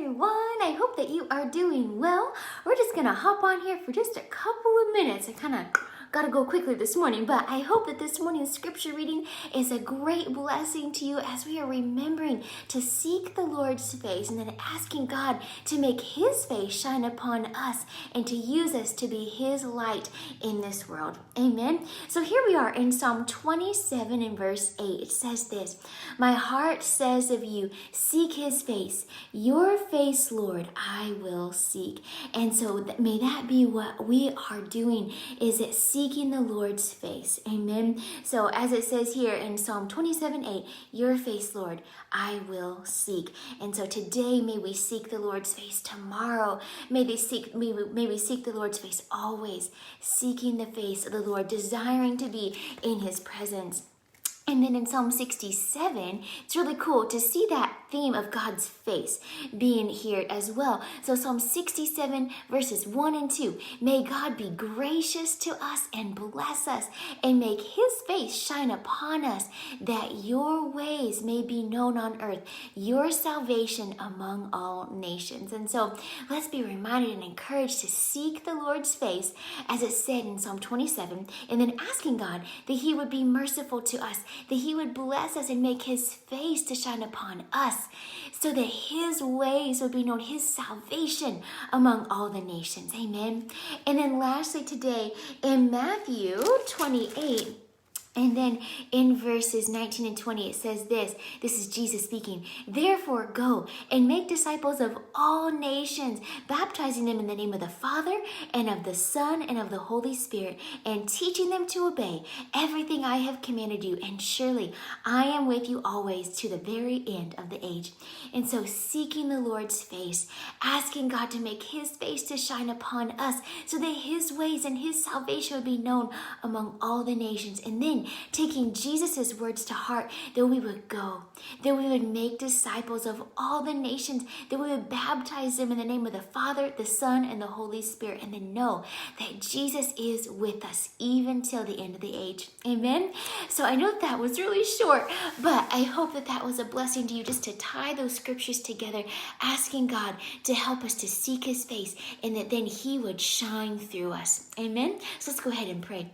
everyone. I hope that you are doing well. We're just going to hop on here for just a couple of minutes. I kind of got to go quickly this morning, but I hope that this morning's scripture reading is a great blessing to you as we are remembering to seek the Lord's face and then asking God to make his face shine upon us and to use us to be his light in this world. Amen. So here we are in Psalm 27 and verse 8. It says this, "My heart says of you, seek his face. Your face, Lord, I will seek." And so may that be what we are doing, is it seeking the Lord's face. Amen. So as it says here in Psalm 27:8, your face, Lord, I will seek. And so today may we seek the Lord's face. Tomorrow may we seek the Lord's face always, seeking the face of the Lord, desiring to be in his presence. And then in Psalm 67, it's really cool to see that theme of God's face being here as well. So Psalm 67 verses 1 and 2, may God be gracious to us and bless us and make his face shine upon us, that your ways may be known on earth, your salvation among all nations. And so let's be reminded and encouraged to seek the Lord's face, as it said in Psalm 27, and then asking God that he would be merciful to us, that he would bless us and make his face to shine upon us, so that his ways would be known, his salvation among all the nations. Amen. And then lastly today in Matthew 28, and then in verses 19 and 20, it says this is Jesus speaking. "Therefore go and make disciples of all nations, baptizing them in the name of the Father and of the Son and of the Holy Spirit, and teaching them to obey everything I have commanded you. And surely I am with you always to the very end of the age." And so seeking the Lord's face, asking God to make his face to shine upon us, so that his ways and his salvation would be known among all the nations. And then taking Jesus's words to heart, that we would go, that we would make disciples of all the nations, that we would baptize them in the name of the Father, the Son, and the Holy Spirit, and then know that Jesus is with us even till the end of the age. Amen. So I know that was really short, but I hope that that was a blessing to you, just to tie those scriptures together, asking God to help us to seek his face, and that then he would shine through us. Amen. So let's go ahead and pray.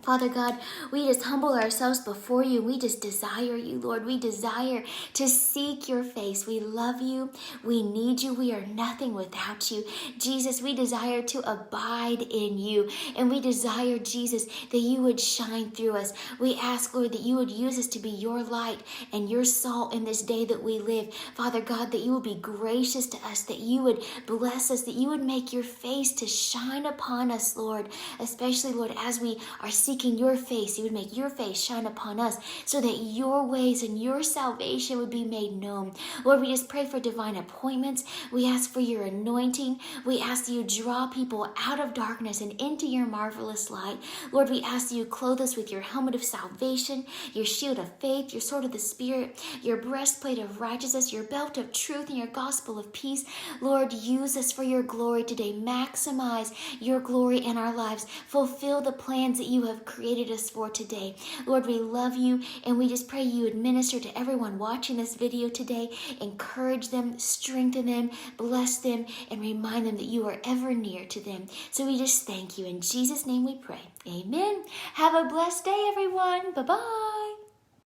Father God, we just humble ourselves before you. We just desire you, Lord. We desire to seek your face. We love you. We need you. We are nothing without you. Jesus, we desire to abide in you. And we desire, Jesus, that you would shine through us. We ask, Lord, that you would use us to be your light and your salt in this day that we live. Father God, that you would be gracious to us, that you would bless us, that you would make your face to shine upon us, Lord. Especially, Lord, as we are seeking your face, you would make your face shine upon us, so that your ways and your salvation would be made known. Lord, we just pray for divine appointments. We ask for your anointing. We ask that you draw people out of darkness and into your marvelous light. Lord, we ask that you clothe us with your helmet of salvation, your shield of faith, your sword of the Spirit, your breastplate of righteousness, your belt of truth, and your gospel of peace. Lord, use us for your glory today. Maximize your glory in our lives. Fulfill the plans that you have created us for today. Lord, we love you, and we just pray you administer to everyone watching this video today. Encourage them, strengthen them, bless them, and remind them that you are ever near to them. So we just thank you. In Jesus' name we pray. Amen. Have a blessed day, everyone. Bye-bye.